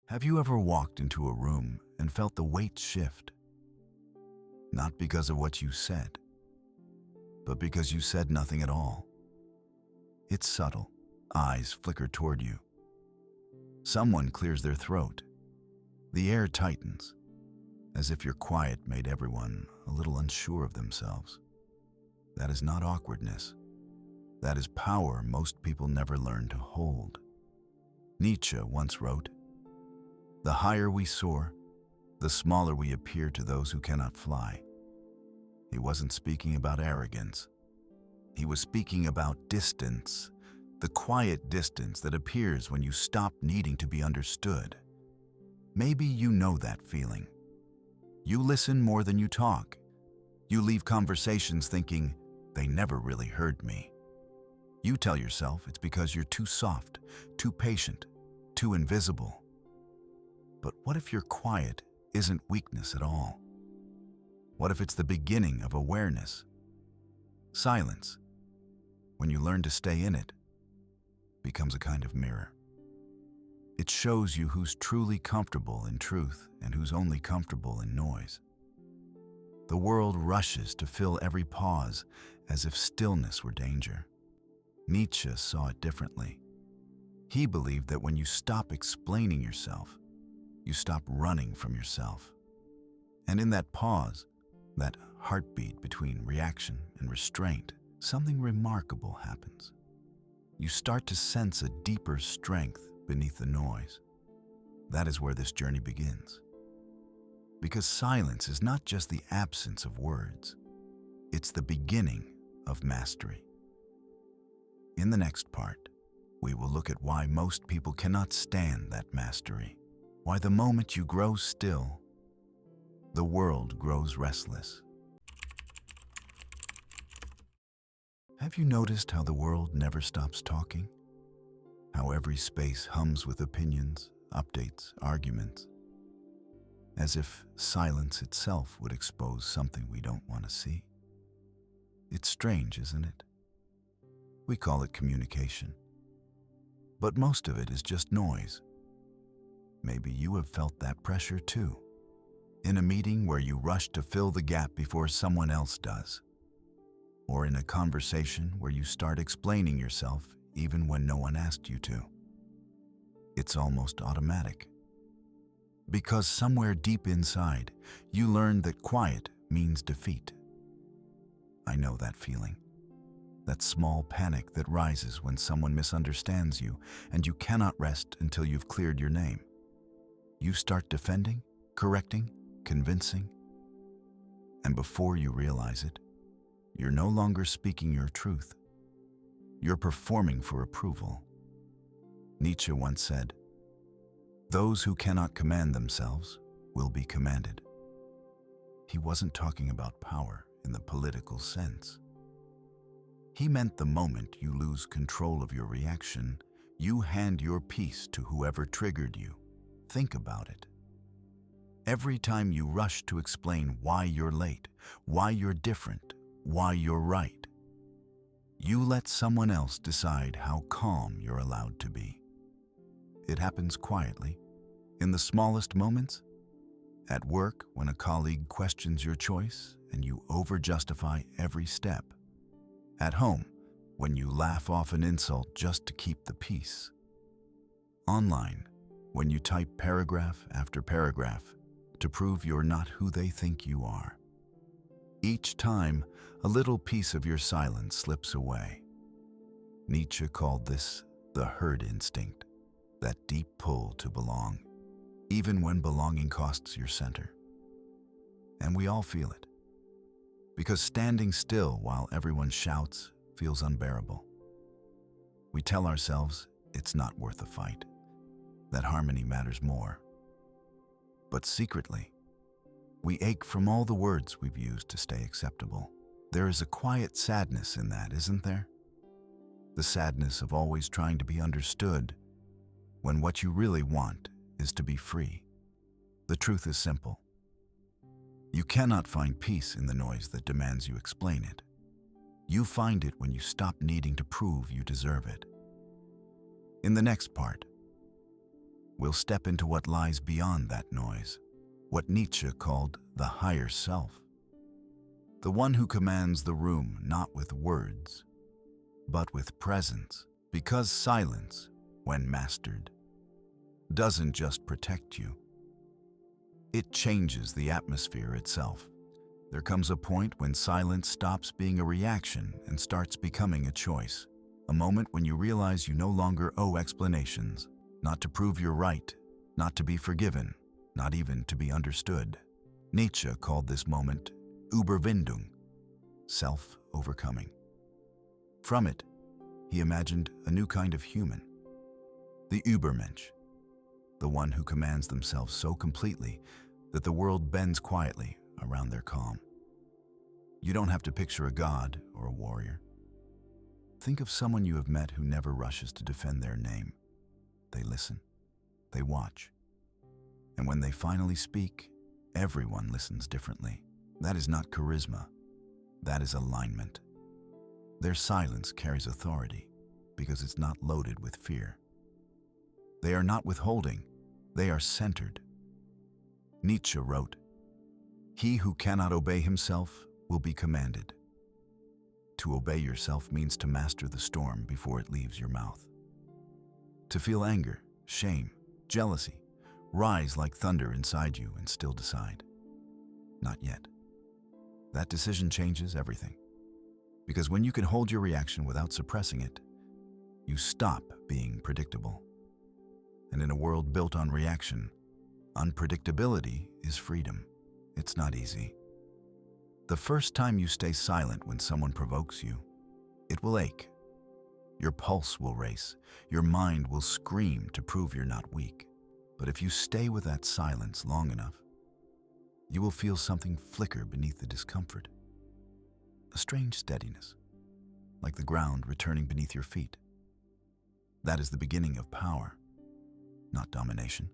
Have you ever walked into a room and felt the weight shift? Not because of what you said, but because you said nothing at all. It's subtle. Eyes flicker toward you. Someone clears their throat. The air tightens, as if your quiet made everyone a little unsure of themselves. That is not awkwardness. That is power most people never learn to hold. Nietzsche once wrote, "The higher we soar, the smaller we appear to those who cannot fly." He wasn't speaking about arrogance. He was speaking about distance, the quiet distance that appears when you stop needing to be understood. Maybe you know that feeling. You listen more than you talk. You leave conversations thinking, they never really heard me. You tell yourself it's because you're too soft, too patient, too invisible. But what if your quiet isn't weakness at all? What if it's the beginning of awareness? Silence, when you learn to stay in it, becomes a kind of mirror. It shows you who's truly comfortable in truth and who's only comfortable in noise. The world rushes to fill every pause as if stillness were danger. Nietzsche saw it differently. He believed that when you stop explaining yourself, you stop running from yourself. And in that pause, that heartbeat between reaction and restraint, something remarkable happens. You start to sense a deeper strength beneath the noise. That is where this journey begins. Because silence is not just the absence of words, it's the beginning of mastery. In the next part, we will look at why most people cannot stand that mastery, why the moment you grow still, the world grows restless. Have you noticed how the world never stops talking? How every space hums with opinions, updates, arguments, as if silence itself would expose something we don't want to see? It's strange, isn't it? We call it communication, but most of it is just noise. Maybe you have felt that pressure too, in a meeting where you rush to fill the gap before someone else does, or in a conversation where you start explaining yourself even when no one asked you to. It's almost automatic. Because somewhere deep inside, you learn that quiet means defeat. I know that feeling. That small panic that rises when someone misunderstands you and you cannot rest until you've cleared your name. You start defending, correcting, convincing, and before you realize it, you're no longer speaking your truth. You're performing for approval. Nietzsche once said, "Those who cannot command themselves will be commanded." He wasn't talking about power in the political sense. He meant the moment you lose control of your reaction, you hand your peace to whoever triggered you. Think about it. Every time you rush to explain why you're late, why you're different, why you're right, you let someone else decide how calm you're allowed to be. It happens quietly, in the smallest moments. At work, when a colleague questions your choice and you over-justify every step. At home, when you laugh off an insult just to keep the peace. Online, when you type paragraph after paragraph to prove you're not who they think you are. Each time, a little piece of your silence slips away. Nietzsche called this the herd instinct, that deep pull to belong, even when belonging costs your center. And we all feel it, because standing still while everyone shouts feels unbearable. We tell ourselves it's not worth a fight, that harmony matters more. But secretly, we ache from all the words we've used to stay acceptable. There is a quiet sadness in that, isn't there? The sadness of always trying to be understood when what you really want is to be free. The truth is simple. You cannot find peace in the noise that demands you explain it. You find it when you stop needing to prove you deserve it. In the next part, we'll step into what lies beyond that noise, what Nietzsche called the higher self, the one who commands the room not with words, but with presence, because silence, when mastered, doesn't just protect you. It changes the atmosphere itself. There comes a point when silence stops being a reaction and starts becoming a choice, a moment when you realize you no longer owe explanations, not to prove you're right, not to be forgiven, not even to be understood. Nietzsche called this moment Überwindung, self-overcoming. From it, he imagined a new kind of human, the Übermensch, the one who commands themselves so completely that the world bends quietly around their calm. You don't have to picture a god or a warrior. Think of someone you have met who never rushes to defend their name. They listen, they watch, and when they finally speak, everyone listens differently. That is not charisma, that is alignment. Their silence carries authority because it's not loaded with fear. They are not withholding, they are centered. Nietzsche wrote, "He who cannot obey himself will be commanded." To obey yourself means to master the storm before it leaves your mouth. To feel anger, shame, jealousy, rise like thunder inside you and still decide, not yet. That decision changes everything. Because when you can hold your reaction without suppressing it, you stop being predictable. And in a world built on reaction, unpredictability is freedom. It's not easy. The first time you stay silent when someone provokes you, it will ache. Your pulse will race. Your mind will scream to prove you're not weak. But if you stay with that silence long enough, you will feel something flicker beneath the discomfort. A strange steadiness, like the ground returning beneath your feet. That is the beginning of power, not domination,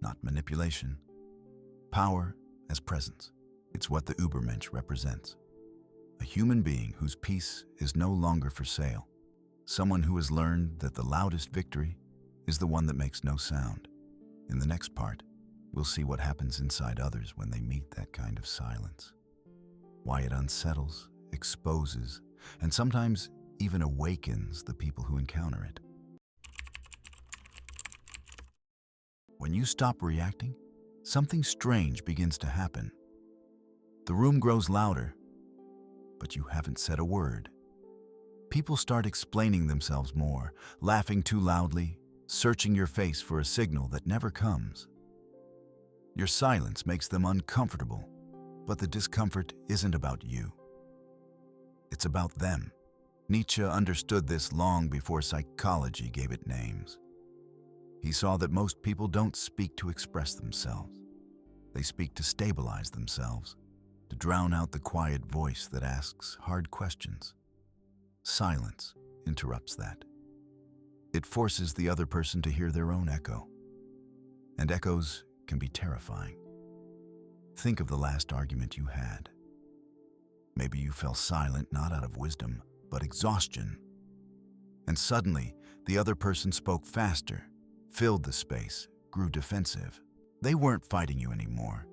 not manipulation. Power as presence. It's what the Übermensch represents. A human being whose peace is no longer for sale. Someone who has learned that the loudest victory is the one that makes no sound. In the next part, we'll see what happens inside others when they meet that kind of silence. Why it unsettles, exposes, and sometimes even awakens the people who encounter it. When you stop reacting, something strange begins to happen. The room grows louder, but you haven't said a word. People start explaining themselves more, laughing too loudly, searching your face for a signal that never comes. Your silence makes them uncomfortable, but the discomfort isn't about you. It's about them. Nietzsche understood this long before psychology gave it names. He saw that most people don't speak to express themselves. They speak to stabilize themselves, to drown out the quiet voice that asks hard questions. Silence interrupts that. It forces the other person to hear their own echo. And echoes can be terrifying. Think of the last argument you had. Maybe you fell silent not out of wisdom, but exhaustion. And suddenly, the other person spoke faster, filled the space, grew defensive. They weren't fighting you anymore.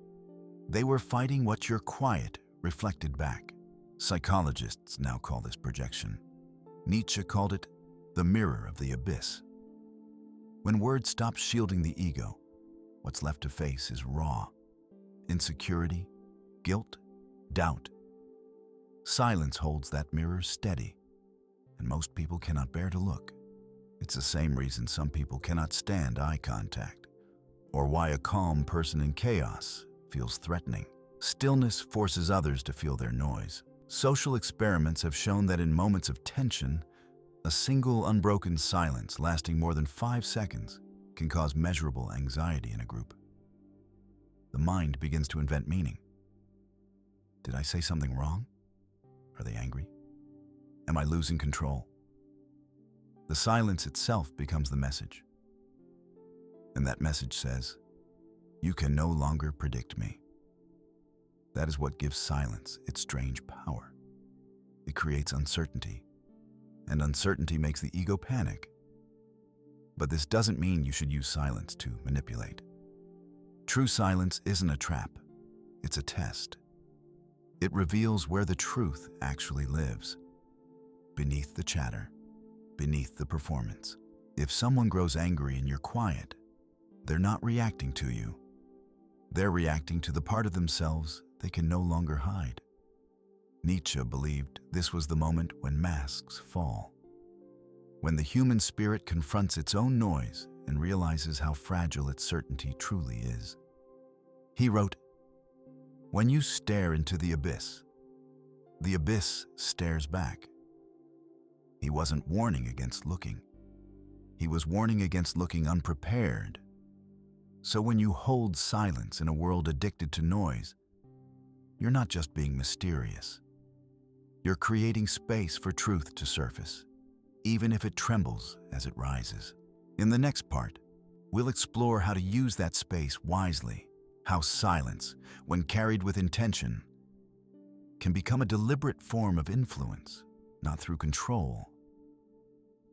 They were fighting what your quiet reflected back. Psychologists now call this projection. Nietzsche called it the mirror of the abyss. When words stop shielding the ego, what's left to face is raw. Insecurity, guilt, doubt. Silence holds that mirror steady, and most people cannot bear to look. It's the same reason some people cannot stand eye contact, or why a calm person in chaos feels threatening. Stillness forces others to feel their noise. Social experiments have shown that in moments of tension, a single unbroken silence lasting more than 5 seconds can cause measurable anxiety in a group. The mind begins to invent meaning. Did I say something wrong? Are they angry? Am I losing control? The silence itself becomes the message. And that message says, "You can no longer predict me." That is what gives silence its strange power. It creates uncertainty, and uncertainty makes the ego panic. But this doesn't mean you should use silence to manipulate. True silence isn't a trap, it's a test. It reveals where the truth actually lives, beneath the chatter, beneath the performance. If someone grows angry and you're quiet, they're not reacting to you. They're reacting to the part of themselves they can no longer hide. Nietzsche believed this was the moment when masks fall, when the human spirit confronts its own noise and realizes how fragile its certainty truly is. He wrote, "When you stare into the abyss stares back." He wasn't warning against looking. He was warning against looking unprepared. So when you hold silence in a world addicted to noise, you're not just being mysterious. You're creating space for truth to surface, even if it trembles as it rises. In the next part, we'll explore how to use that space wisely, how silence, when carried with intention, can become a deliberate form of influence, not through control,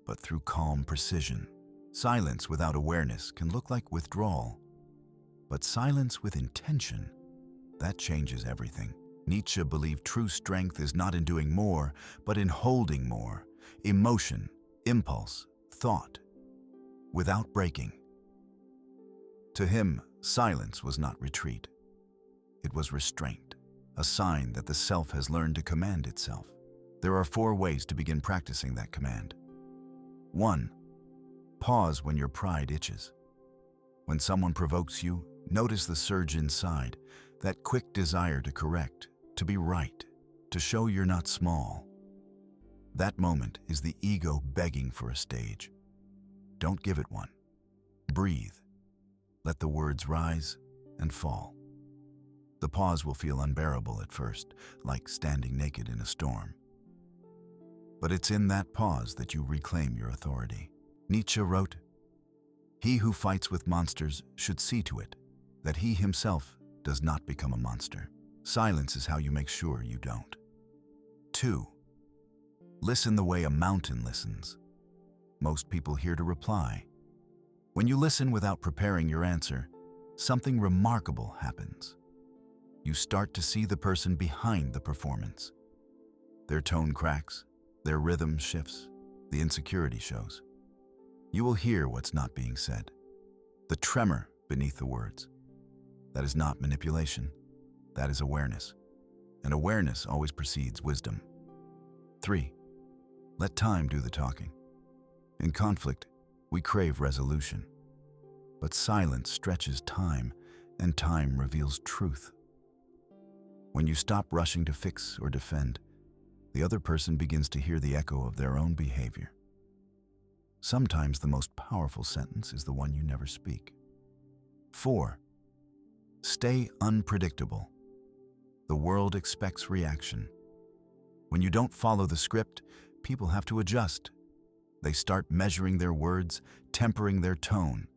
but through calm precision. Silence without awareness can look like withdrawal, but silence with intention, that changes everything. Nietzsche believed true strength is not in doing more, but in holding more, emotion, impulse, thought, without breaking. To him, silence was not retreat. It was restraint, a sign that the self has learned to command itself. There are 4 ways to begin practicing that command. 1. Pause when your pride itches. When someone provokes you, notice the surge inside, that quick desire to correct, to be right, to show you're not small. That moment is the ego begging for a stage. Don't give it one. Breathe. Let the words rise and fall. The pause will feel unbearable at first, like standing naked in a storm. But it's in that pause that you reclaim your authority. Nietzsche wrote, "He who fights with monsters should see to it that he himself does not become a monster." Silence is how you make sure you don't. 2. Listen the way a mountain listens. Most people hear to reply. When you listen without preparing your answer, something remarkable happens. You start to see the person behind the performance. Their tone cracks, their rhythm shifts, the insecurity shows. You will hear what's not being said, the tremor beneath the words. That is not manipulation. That is awareness. And awareness always precedes wisdom. 3. Let time do the talking. In conflict, we crave resolution. But silence stretches time, and time reveals truth. When you stop rushing to fix or defend, the other person begins to hear the echo of their own behavior. Sometimes the most powerful sentence is the one you never speak. 4. Stay unpredictable. The world expects reaction. When you don't follow the script, people have to adjust. They start measuring their words, tempering their tone.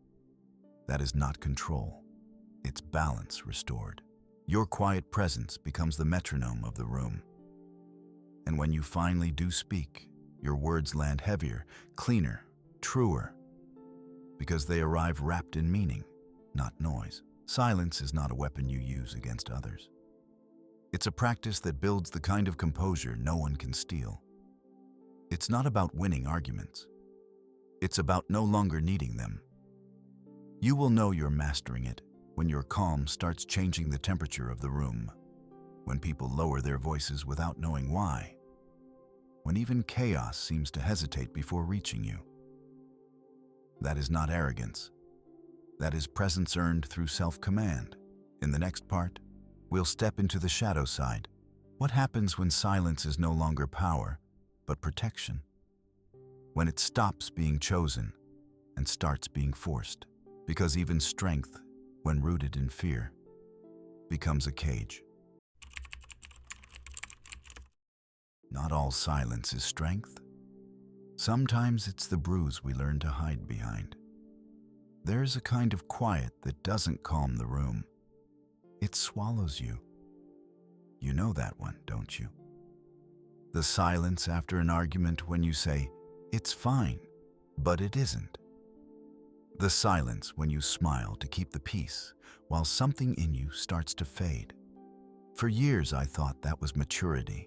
That is not control. It's balance restored. Your quiet presence becomes the metronome of the room. And when you finally do speak, your words land heavier, cleaner, truer, because they arrive wrapped in meaning, not noise. Silence is not a weapon you use against others. It's a practice that builds the kind of composure no one can steal. It's not about winning arguments. It's about no longer needing them. You will know you're mastering it when your calm starts changing the temperature of the room, when people lower their voices without knowing why, when even chaos seems to hesitate before reaching you. That is not arrogance. That is presence earned through self-command. In the next part, we'll step into the shadow side. What happens when silence is no longer power, but protection? When it stops being chosen and starts being forced. Because even strength, when rooted in fear, becomes a cage. Not all silence is strength. Sometimes it's the bruise we learn to hide behind. There's a kind of quiet that doesn't calm the room. It swallows you. You know that one, don't you? The silence after an argument when you say, "It's fine," but it isn't. The silence when you smile to keep the peace, while something in you starts to fade. For years I thought that was maturity.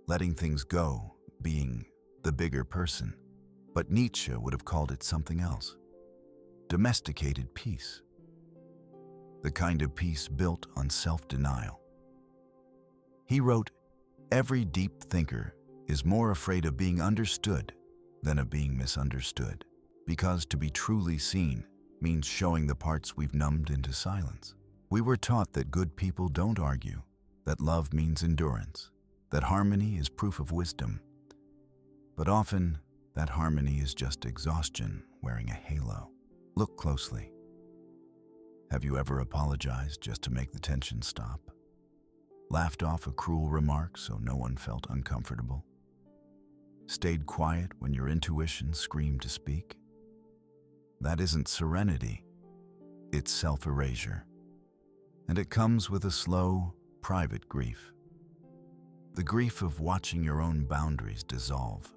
Letting things go, being the bigger person. But Nietzsche would have called it something else. Domesticated peace. The kind of peace built on self-denial. He wrote, "Every deep thinker is more afraid of being understood than of being misunderstood, because to be truly seen means showing the parts we've numbed into silence." We were taught that good people don't argue, that love means endurance, that harmony is proof of wisdom. But often, that harmony is just exhaustion wearing a halo. Look closely. Have you ever apologized just to make the tension stop? Laughed off a cruel remark so no one felt uncomfortable? Stayed quiet when your intuition screamed to speak? That isn't serenity, it's self-erasure. And it comes with a slow, private grief. The grief of watching your own boundaries dissolve,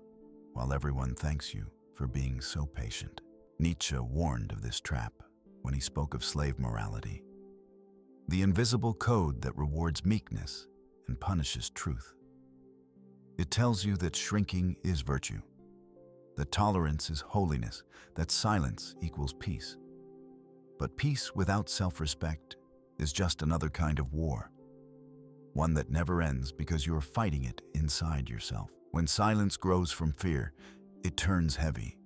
while everyone thanks you for being so patient. Nietzsche warned of this trap when he spoke of slave morality, the invisible code that rewards meekness and punishes truth. It tells you that shrinking is virtue, that tolerance is holiness, that silence equals peace. But peace without self-respect is just another kind of war, one that never ends because you're fighting it inside yourself. When silence grows from fear, it turns heavy.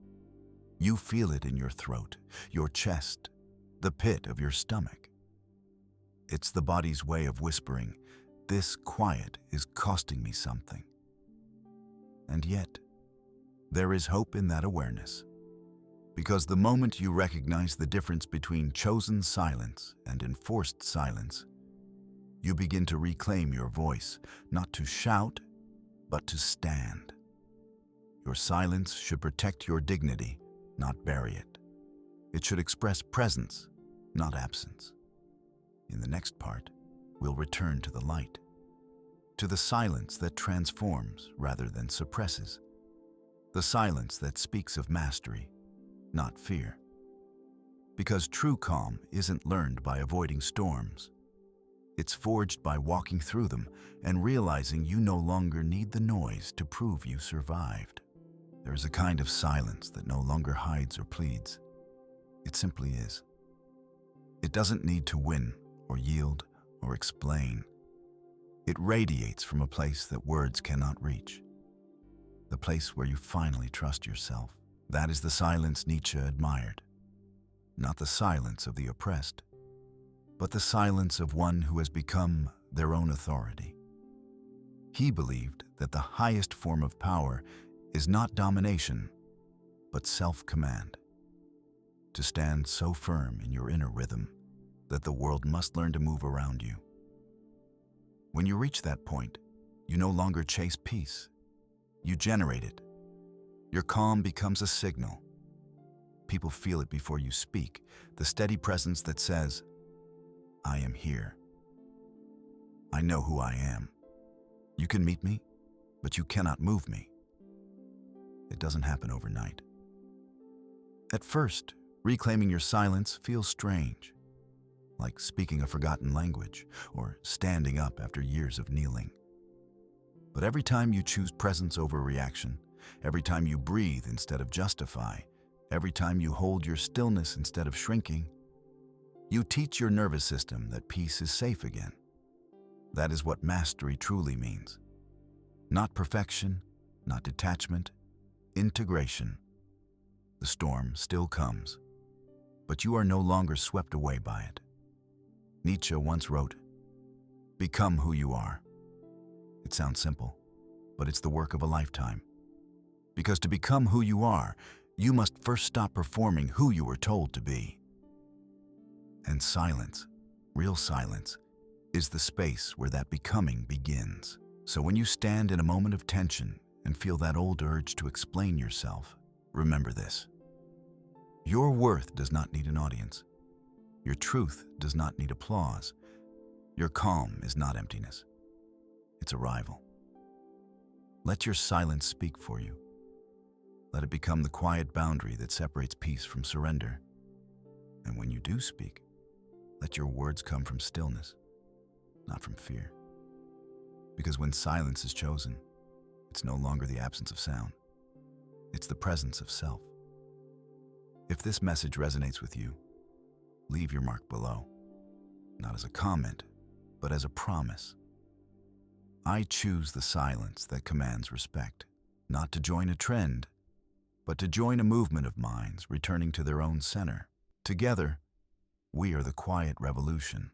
You feel it in your throat, your chest, the pit of your stomach. It's the body's way of whispering, "This quiet is costing me something." And yet, there is hope in that awareness. Because the moment you recognize the difference between chosen silence and enforced silence, you begin to reclaim your voice, not to shout, but to stand. Your silence should protect your dignity, not bury it. It should express presence, not absence. In the next part, we'll return to the light, to the silence that transforms rather than suppresses, the silence that speaks of mastery, not fear. Because true calm isn't learned by avoiding storms. It's forged by walking through them and realizing you no longer need the noise to prove you survived. There is a kind of silence that no longer hides or pleads. It simply is. It doesn't need to win or yield or explain. It radiates from a place that words cannot reach. The place where you finally trust yourself. That is the silence Nietzsche admired. Not the silence of the oppressed, but the silence of one who has become their own authority. He believed that the highest form of power is not domination, but self-command. To stand so firm in your inner rhythm that the world must learn to move around you. When you reach that point, you no longer chase peace. You generate it. Your calm becomes a signal. People feel it before you speak, the steady presence that says, "I am here. I know who I am. You can meet me, but you cannot move me." It doesn't happen overnight. At first, reclaiming your silence feels strange, like speaking a forgotten language or standing up after years of kneeling. But every time you choose presence over reaction, every time you breathe instead of justify, every time you hold your stillness instead of shrinking, you teach your nervous system that peace is safe again. That is what mastery truly means. Not perfection, not detachment, integration. The storm still comes, but you are no longer swept away by it. Nietzsche once wrote, "Become who you are." It sounds simple, but it's the work of a lifetime. Because to become who you are, you must first stop performing who you were told to be. And silence, real silence, is the space where that becoming begins. So when you stand in a moment of tension and feel that old urge to explain yourself, remember this. Your worth does not need an audience. Your truth does not need applause. Your calm is not emptiness. It's arrival. Let your silence speak for you. Let it become the quiet boundary that separates peace from surrender. And when you do speak, let your words come from stillness, not from fear. Because when silence is chosen, it's no longer the absence of sound. It's the presence of self. If this message resonates with you, leave your mark below, not as a comment, but as a promise. I choose the silence that commands respect, not to join a trend, but to join a movement of minds returning to their own center. Together, we are the quiet revolution,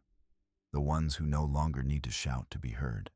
the ones who no longer need to shout to be heard.